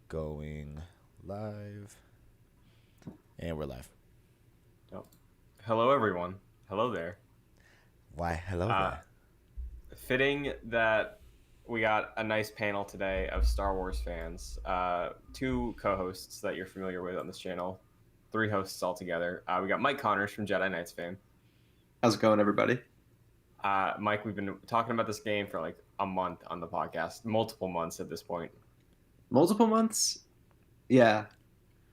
Going live. And we're live. Yep. Hello, everyone. Hello there. Why, hello Uh, there. Fitting that we got a nice panel today of Star Wars fans. Two co-hosts that you're familiar with on this channel. Three hosts altogether. We got Mike Connors from Jedi Knights fame. How's it going, everybody? Mike, we've been talking about this game for like a month on the podcast. Multiple months at this point. Multiple months? Yeah.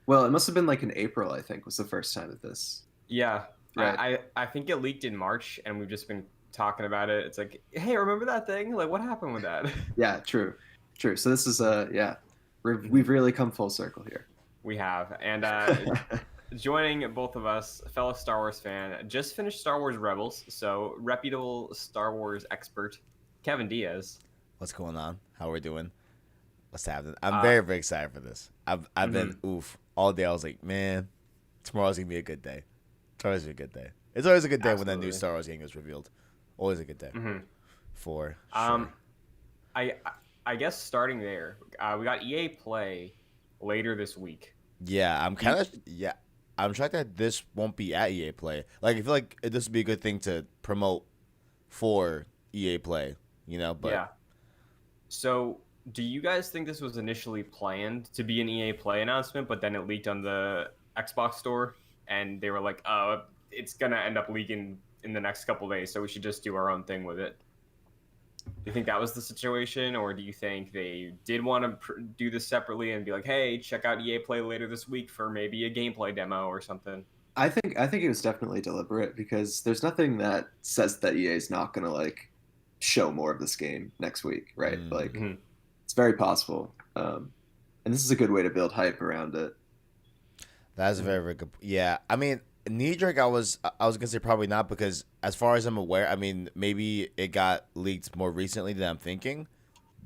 Well, it must have been like in April, I think, was the first time of this. Yeah. Right. I think it leaked in March, and we've just been talking about it. It's like, hey, remember that thing? Like, what happened with that? Yeah, true. True. So this is yeah. We've really come full circle here. We have. And joining both of us, a fellow Star Wars fan, just finished Star Wars Rebels, so reputable Star Wars expert, Kevin Diaz. What's going on? How are we doing? What's happening? I'm Uh, very, very excited for this. I've been all day. I was like, man, tomorrow's gonna be a good day. Tomorrow's gonna be a good day. It's always a good day when that new Absolutely. Star Wars game is revealed. Always a good day. Mhm. For Um, sure. I guess starting there, we got EA Play later this week. Yeah, Do you- I'm shocked that this won't be at EA Play. Like, I feel like this would be a good thing to promote for EA Play. But yeah. So, do you guys think this was initially planned to be an EA Play announcement, but then it leaked on the Xbox store, and they were like, "Oh, it's gonna end up leaking in the next couple days, so we should just do our own thing with it." Do you think that was the situation, or do you think they did want to do this separately and be like, "Hey, check out EA Play later this week for maybe a gameplay demo or something"? I think it was definitely deliberate because there's nothing that says that EA is not gonna like show more of this game next week, right? Mm. Like Mhm. it's very possible. And this is a good way to build hype around it. That's a very, very good. Yeah, I mean, knee jerk. I was gonna say probably not because as far as I'm aware, I mean, maybe it got leaked more recently than I'm thinking,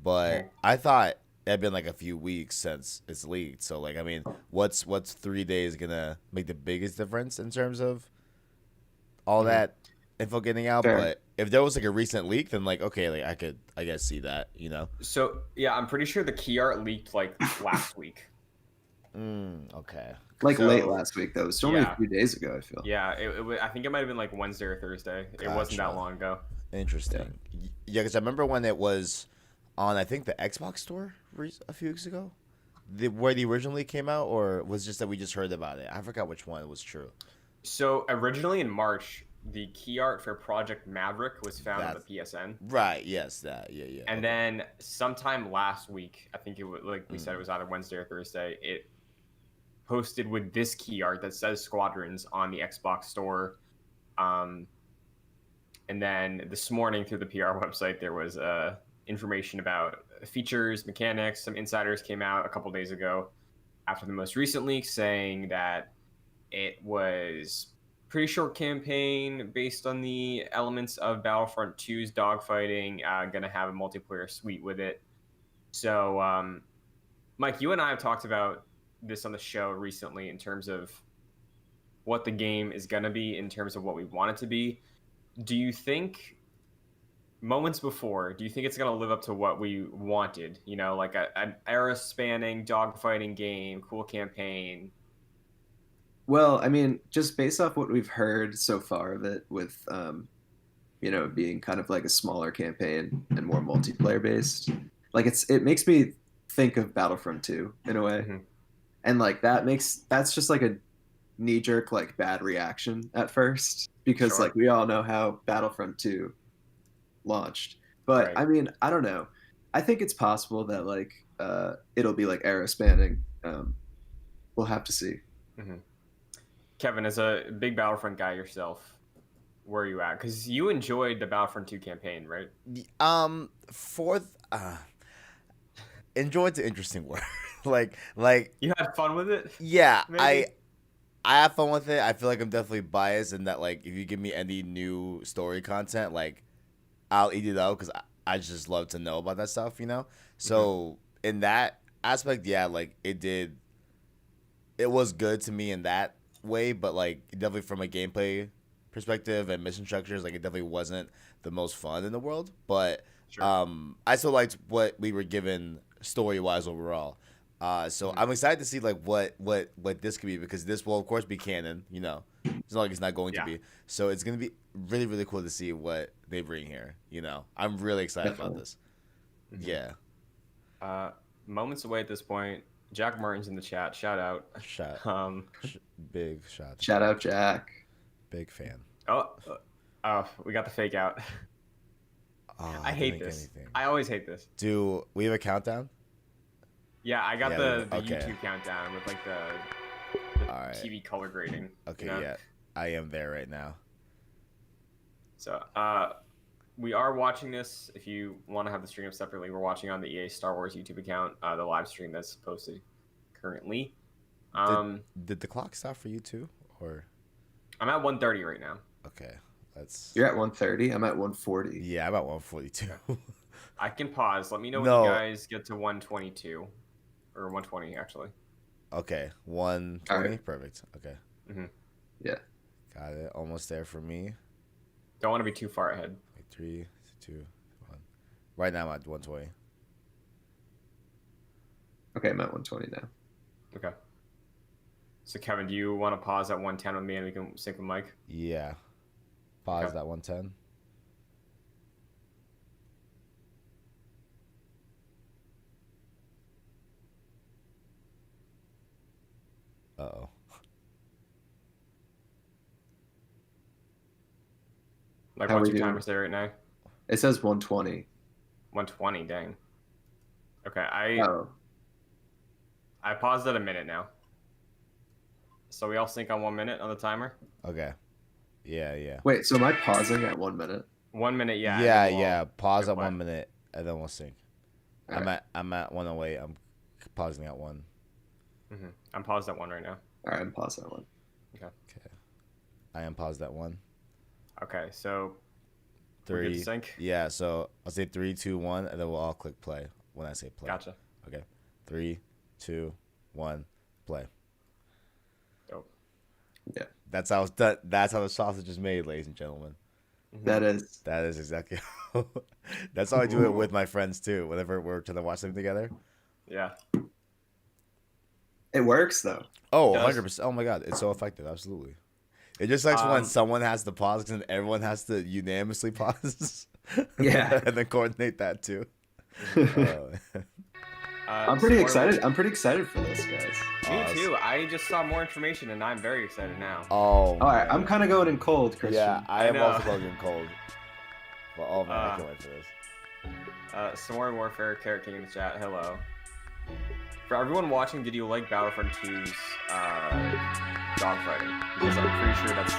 but Mhm. I thought it had been like a few weeks since it's leaked. So like, I mean, what's 3 days gonna make the biggest difference in terms of all Mhm. that info getting out? Fair. But if there was like a recent leak, then like okay, like I guess see that. So yeah, I'm pretty sure the key art leaked like last week. Okay. Like late So last week though. It was only a yeah, few days ago, I feel. yeah. I think it might have been like Wednesday or Thursday. It wasn't that Gotcha. long ago. Yeah. Interesting. Yeah, because I remember when it was on, I think the Xbox store a few weeks ago, where the originally came out, or was it just that we just heard about it? I forgot which one was true. So originally in March, the key art for Project Maverick was found on the That's PSN, right. Yes, that. Yeah, yeah. and Okay. then sometime last week, I think it was like we said, it Mm. was either Wednesday or Thursday. It posted with this key art that says Squadrons on the Xbox store. Um, and then this morning through the PR website, there was information about features, mechanics. Some insiders came out a couple days ago after the most recent leak saying that it was pretty short campaign based on the elements of Battlefront 2's dogfighting. Going to have a multiplayer suite with it. So, Mike, you and I have talked about this on the show recently in terms of what the game is going to be, in terms of what we want it to be. Do you think moments before, do you think it's going to live up to what we wanted? Like an era spanning dogfighting game, cool campaign. Well, I mean, just based off what we've heard so far of it, with being kind of like a smaller campaign and more multiplayer based, like it makes me think of Battlefront 2 in a way, Mhm. and like that's just like a knee jerk like bad reaction at first because Sure. like we all know how Battlefront 2 launched, but Right. I mean, I don't know. I think it's possible that like it'll be like era spanning. We'll have to see. hmm Kevin, as a big Battlefront guy yourself, where are you at? Because you enjoyed the Battlefront 2 campaign, right? Fourth, enjoyed's an interesting word. like, You had fun with it, yeah, I maybe? I have fun with it. I feel like I'm definitely biased in that, like, if you give me any new story content, like, I'll eat it up because I just love to know about that stuff. hmm So in that aspect, yeah, like it was good to me in that way, but like definitely from a gameplay perspective and mission structures, like it definitely wasn't the most fun in the world. But Sure. I still liked what we were given story wise overall. So I'm excited to see like what this could be, because this will of course be canon. You know, it's not like it's not going to be. So it's gonna be really really cool to see what they bring here. You know, I'm really excited about this. Yeah. Moments away at this point. Jack Martin's in the chat. Shout out. Big shout. Shout out, Jack. Big fan. Oh, we got the fake out. I hate this. I always hate this. Do we have a countdown? Yeah, I got the YouTube countdown with like the TV color grading. Okay, yeah. I am there right now. So, we are watching this. If you want to have the stream up separately, we're watching on the EA Star Wars YouTube account, the live stream that's posted currently. Did the clock stop for you too, or? I'm at 1:30 right now. Okay, You're at 1:30. I'm at 1:40. Yeah, I'm at 1:42. I can pause. Let me know when you guys get to 1:22 or 1:20 actually. Okay, 1:20. Right. Perfect. Okay. Yeah. Got it. Almost there for me. Don't want to be too far ahead. 3, 2, 1. Right now I'm at 1:20. Okay, I'm at 1:20 now. Okay. So Kevin, do you want to pause at 1:10 with me and we can sync with Mike? Yeah. Pause at 1:10. Uh-oh. Like, what's your timer say right now? It says 1:20. 1:20, dang. Okay, I paused at a minute now. So we all sync on 1 minute on the timer? Okay. Yeah. Wait, so am I pausing at 1 minute? 1 minute, yeah. Yeah. Pause at 1 minute and then we'll sync. I'm at 1:08. I'm pausing at 1. I'm paused at 1 right now. All right, I'm paused at 1. Okay. I am paused at 1. Okay, so 3. We're good to sync? Yeah, so I'll say 3, 2, 1, and then we'll all click play when I say play. Gotcha. Okay. 3, 2, 1, play. Dope. Yeah. That's how the sausage is made, ladies and gentlemen. That is exactly how. That's how I do it with my friends too. Whenever we're trying to watch something together. Yeah. It works though. Oh, 100%. Oh my god, it's so effective. Absolutely. It just sucks when someone has to pause and everyone has to unanimously pause. Yeah. And then coordinate that too. I'm pretty excited. I'm pretty excited for this, guys. Me too. I just saw more information and I'm very excited now. Oh. All right, I'm kind of going in cold, Christian. Yeah, I am also going in cold. But oh man, I can't wait for this. Soaring Warfare, Carrot King in the chat. Hello. For everyone watching, did you like Battlefront 2's dogfighting? Because I'm pretty sure that's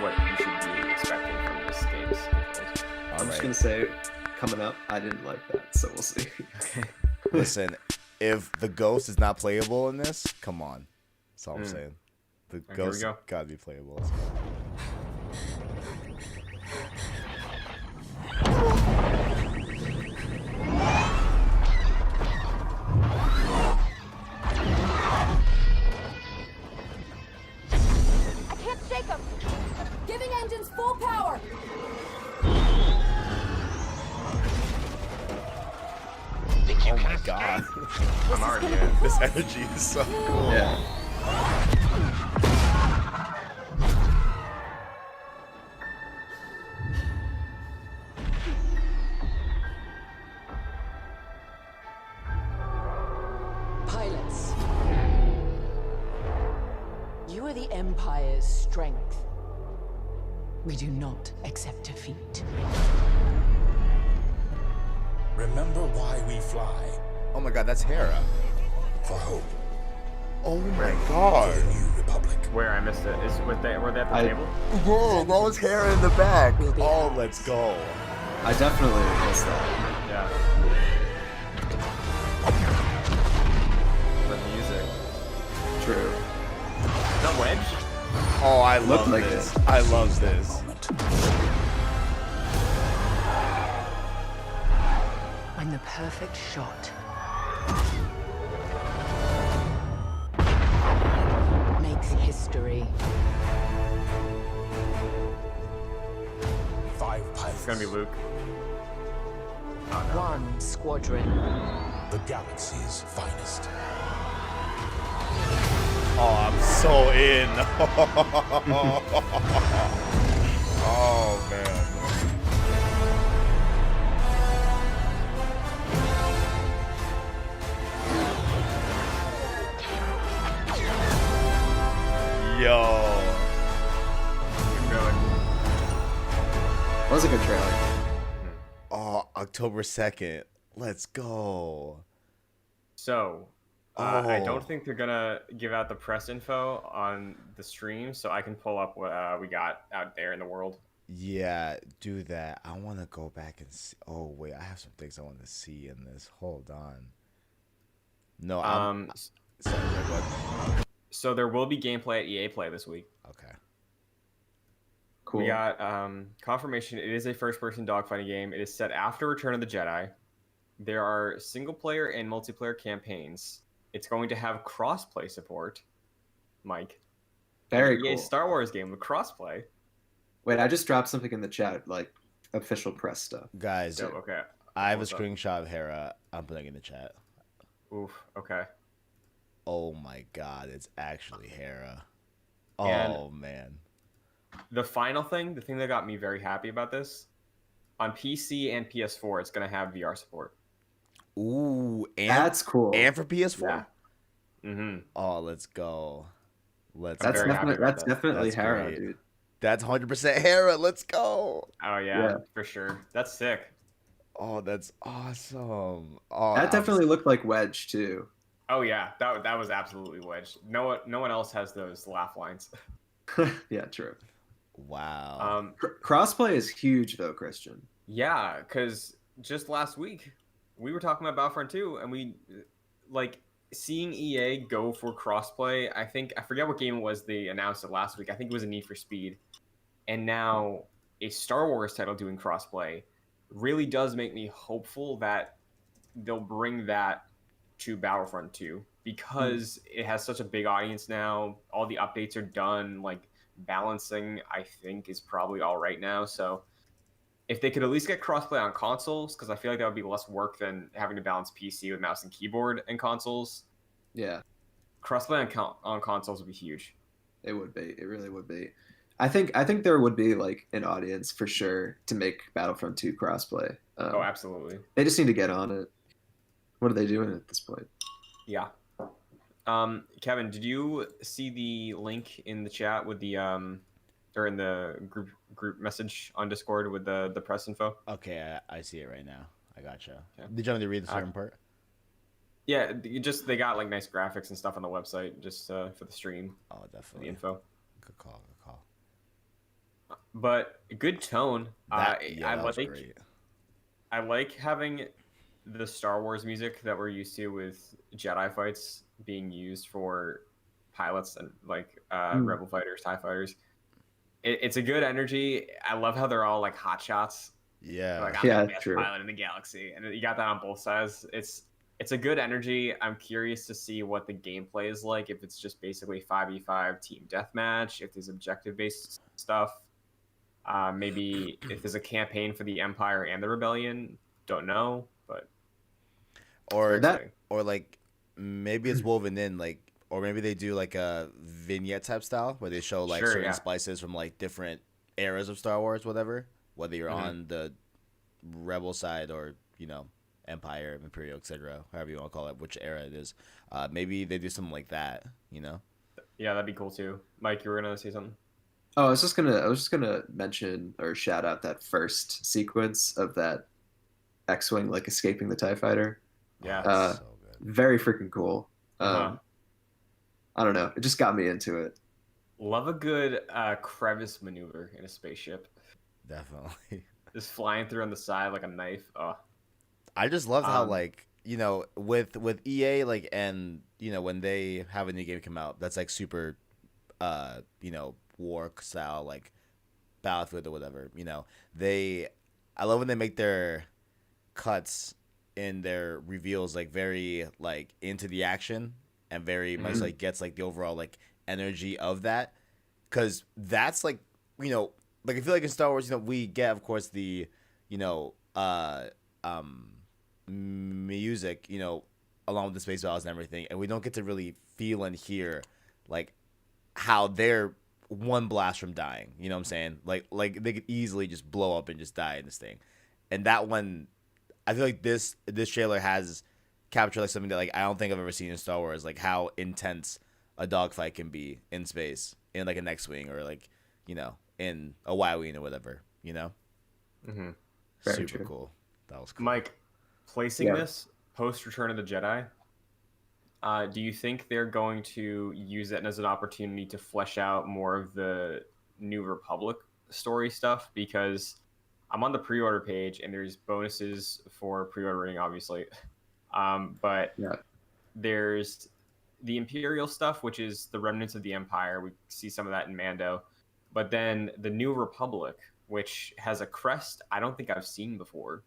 what you should be expecting from this game's controls. I'm just gonna say, coming up, I didn't like that, so we'll see. Listen, if the ghost is not playable in this, come on. That's all I'm saying. The ghost gotta be playable. Let's go. Shake them! Giving engines full power! Oh my god. I'm already in. This energy is so cool. Yeah. Pilots. You are the Empire's strength. We do not accept defeat. Remember why we fly. Oh my god, that's Hera. For hope. Oh my god. For the new republic. Where I missed it. Were they at the table? Whoa, that was Hera in the back. Oh, let's go. I definitely missed that. Yeah. The music. True. The wedge? Oh, I love like this. it. I love this. When the perfect shot makes history. 5 pilots. It's gonna be Luke. Oh, no. 1 squadron. The galaxy's finest. 1 so in. Oh man. Yo. Was a good trailer. Oh, October 2nd. Let's go. So, I Oh. don't think they're gonna give out the press info on the stream, so I can pull up what we got out there in the world. Yeah, do that. I want to go back and see. Oh, wait. I have some things I want to see in this. Hold on. No, sorry, go ahead. So there will be gameplay at EA Play this week. Okay. Cool. We got confirmation. It is a first-person dogfighting game. It is set after Return of the Jedi. There are single-player and multiplayer campaigns. It's going to have cross-play support. Mike. Very EA cool. Star Wars game with cross-play. Wait, I just dropped something in the chat, like official press stuff. Guys, So, okay. I have a What's up? screenshot of Hera. I'm putting it in the chat. Oof. Okay. Oh my god, it's actually Hera. And- Oh man. The final thing, the thing that got me very happy about this, on PC and PS4, it's going to have VR support. Ooh, and That's cool. and for PS4. Yeah. Mm-hmm. Oh, let's go. Let's. That's very happy definitely about that's that. definitely That's Hera, great. dude. That's 100% Hera. Let's go. Oh, yeah, for sure. That's sick. Oh, that's awesome. Oh, That definitely looked like Wedge too. Oh, yeah. That was absolutely Wedge. No one else has those laugh lines. Yeah, true. Wow. Crossplay is huge though, Christian. Yeah, because just last week, we were talking about Battlefront 2, and we, like, seeing EA go for crossplay, I forget what game it was they announced it last week. I think it was a Need for Speed. And now a Star Wars title doing crossplay really does make me hopeful that they'll bring that to Battlefront 2 because it has such a big audience now. All the updates are done. Like, balancing, I think, is probably all right now. So if they could at least get crossplay on consoles, because I feel like that would be less work than having to balance PC with mouse and keyboard and consoles. Yeah, Crossplay on consoles would be huge. it would be. It really would be. I think there would be like an audience for sure to make Battlefront 2 crossplay. Oh, absolutely. They just need to get on it. What are they doing at this point? Yeah. Kevin, did you see the link in the chat with the or in the group message on Discord with the press info? Okay, I see it right now. I gotcha. Yeah. Did you want me to read the certain part? Yeah, they got like nice graphics and stuff on the website just for the stream, Oh, for the definitely. info. Good call. Good call. But good tone. That I was like great. I like having the Star Wars music that we're used to with Jedi fights being used for pilots and like Rebel fighters, TIE fighters. It's a good energy. I love how they're all like hot shots. Yeah. Like, I'm Yeah, the best true. pilot in the galaxy, and you got that on both sides. It's a good energy. I'm curious to see what the gameplay is like. If it's just basically 5v5 team deathmatch, if there's objective-based stuff, maybe if there's a campaign for the Empire and the Rebellion. Don't know, but or that- or like maybe it's woven in, like, or maybe they do like a vignette type style where they show like Sure, certain yeah. splices from like different eras of Star Wars, whatever. Whether you're Mhm. on the Rebel side or Empire, Imperial, etc. However you want to call it, which era it is. Maybe they do something like that. yeah, that'd be cool too. Mike, you were gonna say something? Oh, I was just gonna mention or shout out that first sequence of that X-wing like escaping the TIE fighter. Yeah. Oh, so good. Very freaking cool. Uh-huh. I don't know. It just got me into it. Love a good crevice maneuver in a spaceship. Definitely. Just flying through on the side like a knife. Oh, I just love how Um, with EA, like, and when they have a new game come out that's like super war style, like Battlefield or whatever, I love when they make their cuts in their reveals like very like into the action and very much like gets like the overall like energy of that, because that's like like I feel like in Star Wars we get of course the music along with the space battles and everything, and we don't get to really feel and hear like how they're one blast from dying. You know what I'm saying? Like they could easily just blow up and just die in this thing. And that one, I feel like this trailer has captured like something that like I don't think I've ever seen in Star Wars, like how intense a dogfight can be in space in like an X-wing or like, you know, in a Y-wing or whatever, you know. Mm-hmm. Super cool. That was cool. Mike, placing this post Return of the Jedi, do you think they're going to use it as an opportunity to flesh out more of the New Republic story stuff? Because I'm on the pre-order page and there's bonuses for pre-ordering, obviously. But there's the Imperial stuff, which is the remnants of the Empire. We see some of that in Mando. But then the New Republic, which has a crest I don't think I've seen before.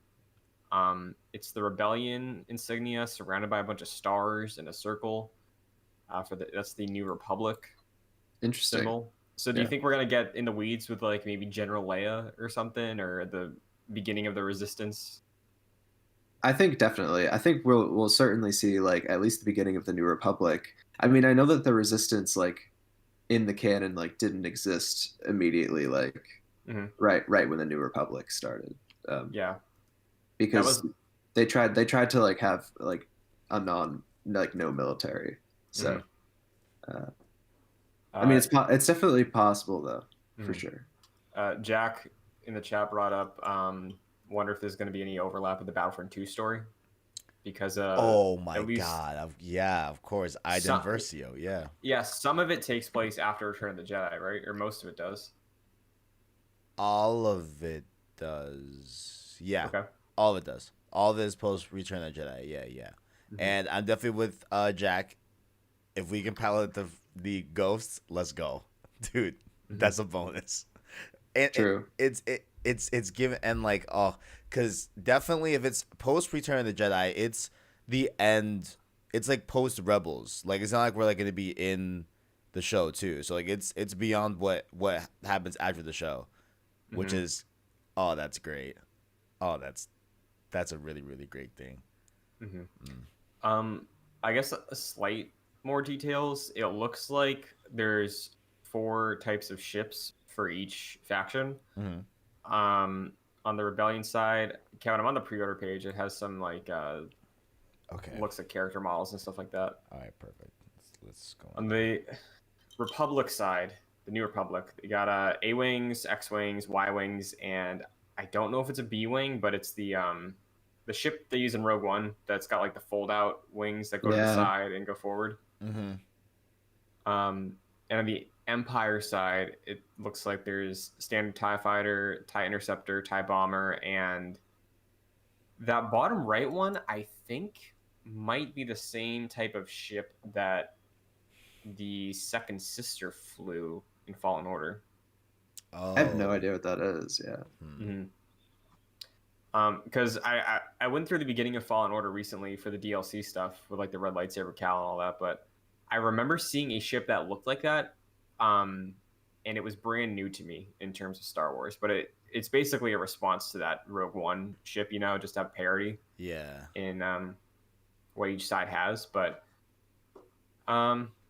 It's the Rebellion insignia surrounded by a bunch of stars in a circle. That's the New Republic symbol. So do you think we're gonna get in the weeds with like maybe General Leia or something, or the beginning of the Resistance? I think definitely. I think we'll certainly see like at least the beginning of the New Republic. I mean, I know that the Resistance like in the canon like didn't exist immediately, like right when the New Republic started. Because they tried to like have like a no military. So I mean, it's definitely possible though, for sure. Jack in the chat brought up wonder if there's going to be any overlap with the Battlefront 2 story, because oh my god, yeah, of course, Iden Versio, yeah, some of it takes place after Return of the Jedi, right? Or most of it does. All of it does, yeah. Okay. All of it does. All of it is post Return of the Jedi, yeah. And I'm definitely with Jack. If we can palette the ghosts, let's go, dude. That's a bonus. And True. It's given, and like, because definitely if it's post Return of the Jedi, it's the end. It's like post Rebels. Like it's not like we're like gonna be in the show too. So like it's beyond what happens after the show, which is, that's great. That's a really, really great thing. I guess a slight more details. It looks like there's 4 types of ships for each faction. On the Rebellion side, Kevin, I'm on the pre-order page. It has some like looks at character models and stuff like that. All right, perfect. Let's go on the Republic side, the New Republic. You got A-wings, X-wings, Y-wings, and I don't know if it's a B-wing, but it's the ship they use in Rogue One that's got like the fold-out wings that go to the side and go forward. And on the Empire side, it looks like there's standard TIE Fighter, TIE Interceptor, TIE Bomber, and that bottom right one, I think, might be the same type of ship that the Second Sister flew in Fallen Order. I have no idea what that is. Because I went through the beginning of Fallen Order recently for the DLC stuff with like the red lightsaber Cal and all that, but I remember seeing a ship that looked like that, and it was brand new to me in terms of Star Wars. But it's basically a response to that Rogue One ship, you know, just to have parity. In what each side has, but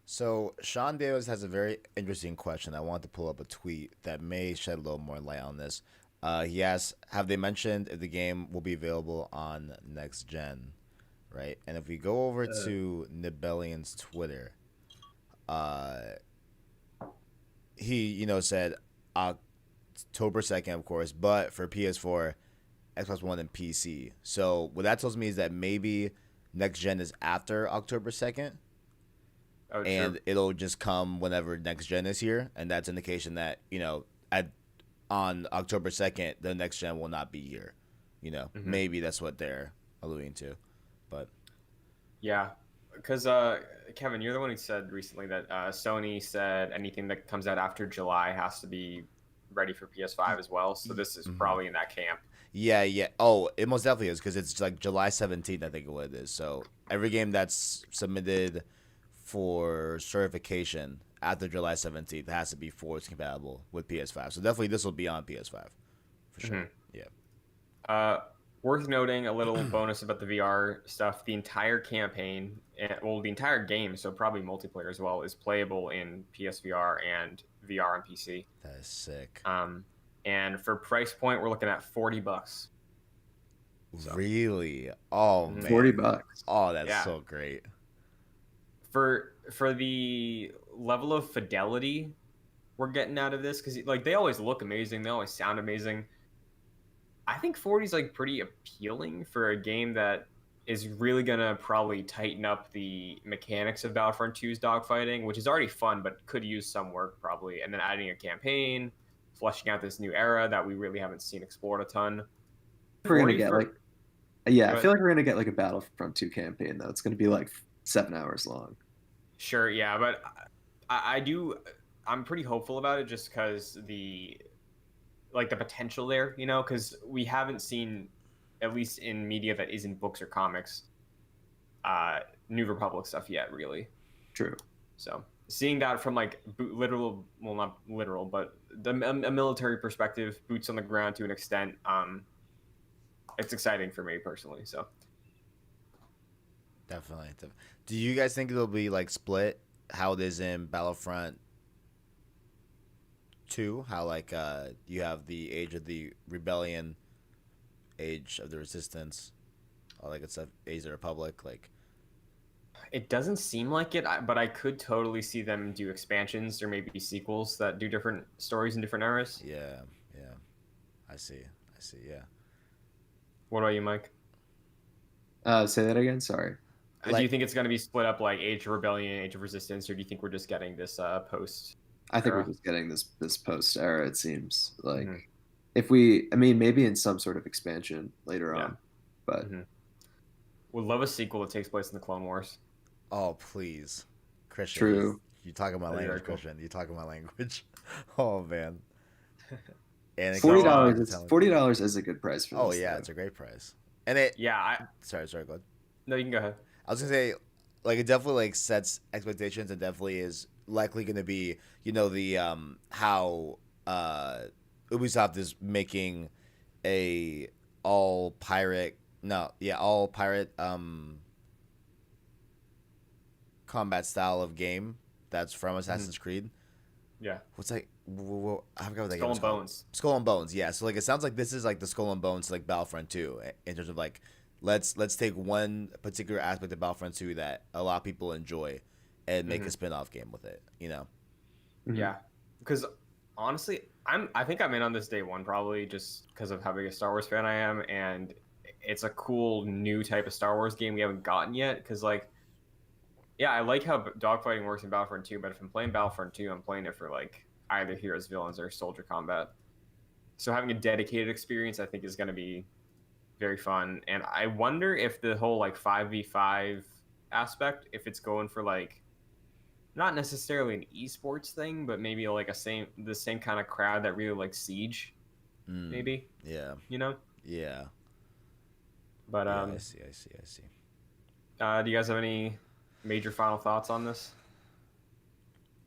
So Sean Davis has a very interesting question. I want to pull up a tweet that may shed a little more light on this. He asks, have they mentioned if the game will be available on next gen? Right? And if we go over to Nibellian's Twitter, he, said October 2nd, of course, but for PS4, Xbox One, and PC. So what that tells me is that maybe next gen is after October 2nd. Oh, and true. It'll just come whenever next gen is here, and that's indication that on October 2nd the next gen will not be here. Maybe that's what they're alluding to, but yeah, because Kevin, you're the one who said recently that Sony said anything that comes out after July has to be ready for PS5 as well. So this is probably in that camp. Yeah. Oh, it most definitely is, because it's like July 17th, I think what it is. So every game that's submitted for certification after July 17th has to be forwards compatible with PS5. So definitely this will be on PS5 for sure. Yeah. Worth noting, a little bonus about the VR stuff: the entire campaign, well, the entire game, so probably multiplayer as well, is playable in PSVR and VR on PC. That is sick. And for price point, we're looking at $40. So. Really? Oh man. $40. Oh, that's Yeah. so great. For the level of fidelity we're getting out of this, because like they always look amazing, they always sound amazing. I think 40 is like pretty appealing for a game that is really gonna probably tighten up the mechanics of Battlefront 2's dogfighting, which is already fun but could use some work probably, and then adding a campaign, fleshing out this new era that we really haven't seen explored a ton. We're gonna get I But- feel like we're gonna get like a Battlefront 2 campaign though. It's gonna be like 7 hours long. Sure, yeah, but I'm pretty hopeful about it just because the potential there, because we haven't seen, at least in media that isn't books or comics, New Republic stuff yet, really. True. So seeing that from like literal, well, not literal, but a military perspective, boots on the ground to an extent, it's exciting for me personally. So Definitely. Do you guys think it'll be like split how it is in Battlefront 2? How like you have the Age of the Rebellion, Age of the Resistance, all that good stuff, Age of the Republic, like. it doesn't seem like it, but I could totally see them do expansions or maybe sequels that do different stories in different eras. Yeah. I see. Yeah. What about you, Mike? Say that again. Sorry. Do you think it's going to be split up like Age of Rebellion, Age of Resistance, or do you think we're just getting this post? I think era? we're just getting this post era. It seems like Mhm. if we, I mean, maybe in some sort of expansion later Yeah. on, but Mhm. Would love a sequel that takes place in the Clone Wars. Oh please, Christian. True. You talking my That'd be language, very cool. Christian. You talking my language. Oh man. And it $40 comes is out- $40 is a good price for this. Oh yeah, though. it's a great price. And it. Yeah, Sorry. Go ahead. no, you can go ahead. I was gonna say, like, it definitely like sets expectations, and definitely is likely gonna be, the how Ubisoft is making a all pirate combat style of game that's from Assassin's Creed. Yeah, What's like? I forgot what that game Skull was and called. Bones. Skull and Bones, yeah. So like it sounds like this is like the Skull and Bones to like Battlefront 2 in terms of like let's take one particular aspect of Battlefront 2 that a lot of people enjoy and make a spin-off game with it, Mhm. Yeah, because honestly, I think I'm in on this day one probably just because of how big a Star Wars fan I am, and it's a cool new type of Star Wars game we haven't gotten yet. Because like, yeah, I like how dogfighting works in Battlefront 2, but if I'm playing Battlefront 2, I'm playing it for like either heroes, villains, or soldier combat. So having a dedicated experience, I think, is going to be very fun. And I wonder if the whole like 5v5 aspect, if it's going for like not necessarily an esports thing, but maybe like the same kind of crowd that really likes Siege, maybe, Yeah. Yeah. But Yeah, I see. do you guys have any major final thoughts on this?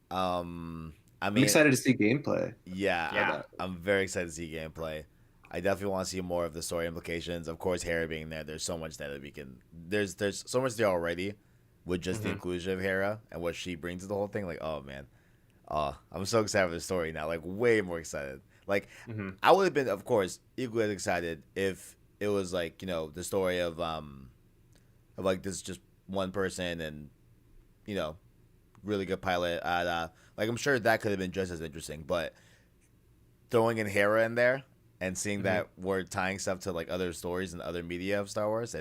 I I'm mean, excited to see gameplay. Yeah. I'm very excited to see gameplay. I definitely want to see more of the story implications. Of course, Hera being there, there's so much there that we can. There's so much there already, with just the inclusion of Hera and what she brings to the whole thing. Like, oh man, I'm so excited for the story now. Like, way more excited. Like, I would have been, of course, equally as excited if it was like the story of like this just one person and really good pilot. Like, I'm sure that could have been just as interesting, but throwing in Hera in there and seeing that we're tying stuff to like other stories and other media of Star Wars,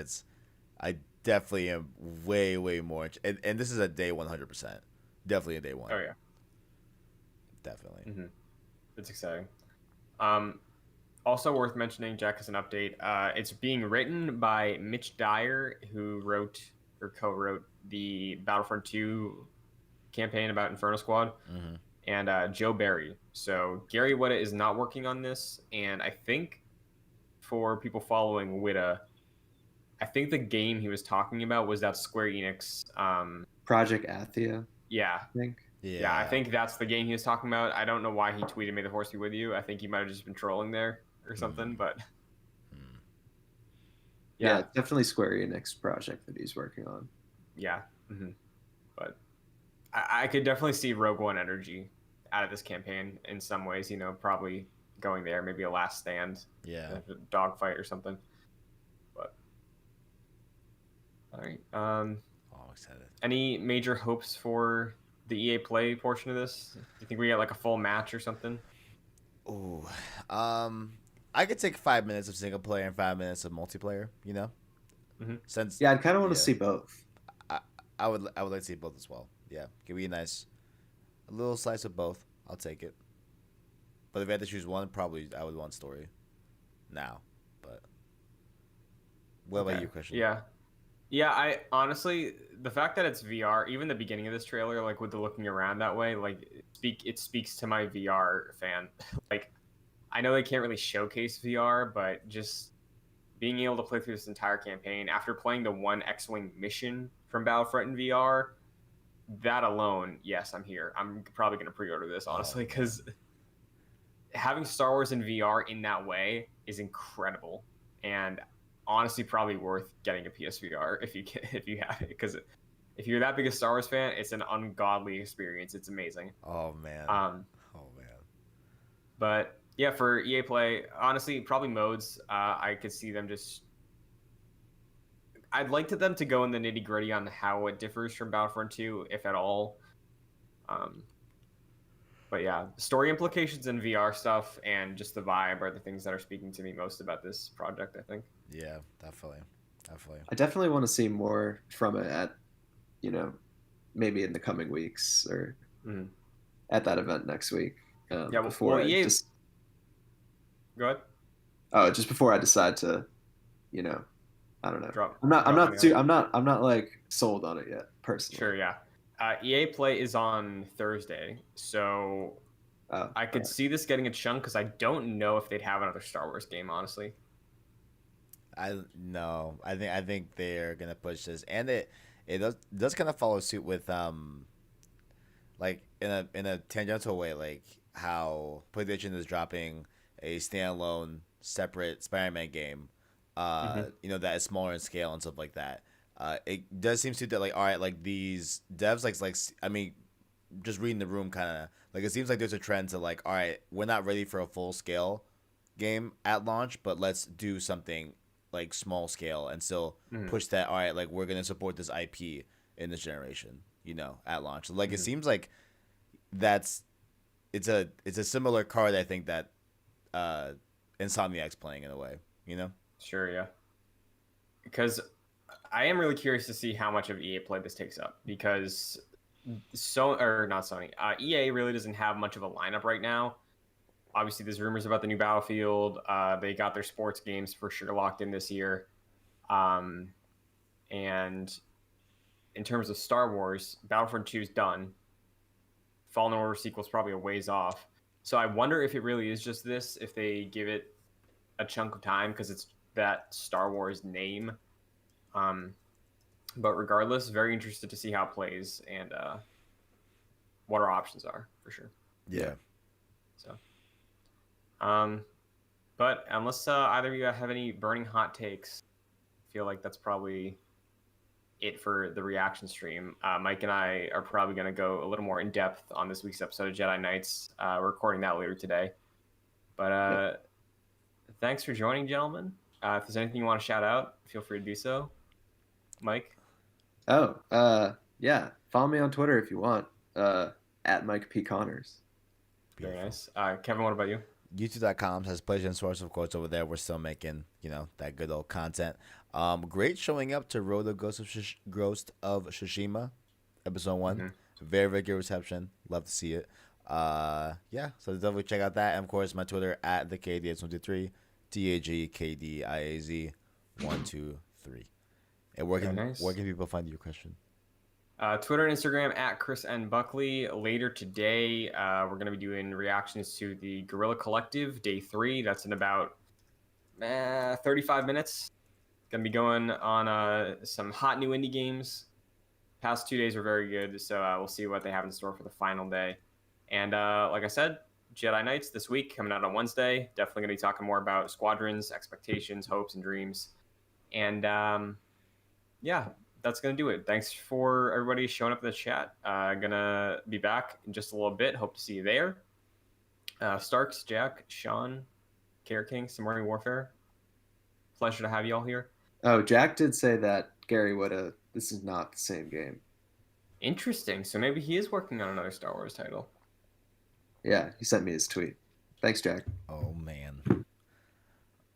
I definitely am way more and this is a day 100%, definitely a day one. Oh yeah, Definitely. it's exciting. Also worth mentioning, Jack, as an update, it's being written by Mitch Dyer, who wrote or co-wrote the Battlefront 2 campaign about Inferno Squad, and Joe Barry. So Gary Whitta is not working on this, and I think for people following Whitta, I think the game he was talking about was that Square Enix. Project Athia, Yeah, I think. yeah, I think that's the game he was talking about. I don't know why he tweeted "May the Force be with you." I think he might have just been trolling there or something, but Yeah, definitely Square Enix project that he's working on. Yeah. But I could definitely see Rogue One energy out of this campaign in some ways, probably going there, maybe a last stand, Yeah. a dogfight or something. But all right. Oh, I'm excited. Any major hopes for the EA Play portion of this? Do you think we get like a full match or something? Ooh, I could take 5 minutes of single player and 5 minutes of multiplayer. Since Yeah, I'd kind of want to see both. I would like to see both as well. Yeah, give me a little slice of both. I'll take it. But if I had to choose one, probably I would want story now. But what about you, Christian? Yeah. I honestly, the fact that it's VR, even the beginning of this trailer, like with the looking around that way, like it speaks to my VR fan. Like, I know they can't really showcase VR, but just being able to play through this entire campaign after playing the one X-Wing mission from Battlefront in VR, that alone, yes, I'm here. I'm probably going to pre-order this, honestly, because having Star Wars in VR in that way is incredible, and honestly probably worth getting a PSVR if you have it, because if you're that big a Star Wars fan, it's an ungodly experience. It's amazing. Oh man. But yeah, for EA Play, honestly, probably modes. I could see them just. I'd like them to go in the nitty gritty on how it differs from Battlefront 2, if at all. But yeah, story implications and VR stuff and just the vibe are the things that are speaking to me most about this project, I think. Yeah, definitely. I definitely want to see more from it at, maybe in the coming weeks or at that event next week. Before EA... Go ahead. Oh, just before I decide to, I don't know. I'm not like sold on it yet, personally. Sure, yeah. EA Play is on Thursday, so I could see this getting a chunk because I don't know if they'd have another Star Wars game, honestly. I think they're gonna push this, and it does kind of follow suit with like in a tangential way, like how PlayStation is dropping a standalone separate Spider-Man game, that is smaller in scale and stuff like that. It does seem to that, like, all right, like these devs, like I mean, just reading the room, kind of like it seems like there's a trend to like, all right, we're not ready for a full scale game at launch, but let's do something like small scale and still push that. All right, like we're gonna support this IP in this generation, at launch. Like it seems like it's a similar card, I think, that Insomniac's playing in a way, Sure, yeah. Because I am really curious to see how much of EA Play this takes up, because EA really doesn't have much of a lineup right now. Obviously, there's rumors about the new Battlefield. They got their sports games for sure locked in this year. And in terms of Star Wars, Battlefront 2 is done. Fallen Order sequel's probably a ways off. So I wonder if it really is just this, if they give it a chunk of time, because it's that Star Wars name. But regardless, very interested to see how it plays and what our options are, for sure. Yeah. So, but unless either of you have any burning hot takes, I feel like that's probably it for the reaction stream. Mike and I are probably going to go a little more in depth on this week's episode of Jedi Knights. We're recording that later today. But thanks for joining, gentlemen. If there's anything you want to shout out, feel free to do so. Mike? Yeah. Follow me on Twitter if you want. At Mike P. Connors. Very nice. Kevin, what about you? YouTube.com has pleasure and source, of course, over there. We're still making, that good old content. Great showing up to Road to Ghost of Tsushima, episode 1. Very, very good reception. Love to see it. So definitely check out that. And, of course, my Twitter, at the KDS123, DAGKDIAZ 123. And where can people find your question? Twitter and Instagram at Chris N. Buckley. Later today, we're going to be doing reactions to the Guerrilla Collective, Day 3. That's in about 35 minutes. Going to be going on some hot new indie games. Past 2 days were very good, so we'll see what they have in store for the final day. And like I said, Jedi Knights this week, coming out on Wednesday. Definitely going to be talking more about Squadrons, expectations, hopes, and dreams. And yeah, that's going to do it. Thanks for everybody showing up in the chat. Gonna be back in just a little bit. Hope to see you there. Starks, Jack, Sean, Care King, some Morning Warfare. Pleasure to have you all here. Oh, Jack did say that Gary Whitta, this is not the same game. Interesting. So maybe he is working on another Star Wars title. Yeah, he sent me his tweet. Thanks, Jack. Oh man,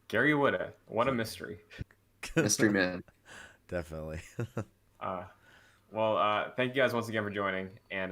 Gary Whitta. What a mystery. Mystery man. Definitely. Well, thank you guys once again for joining, and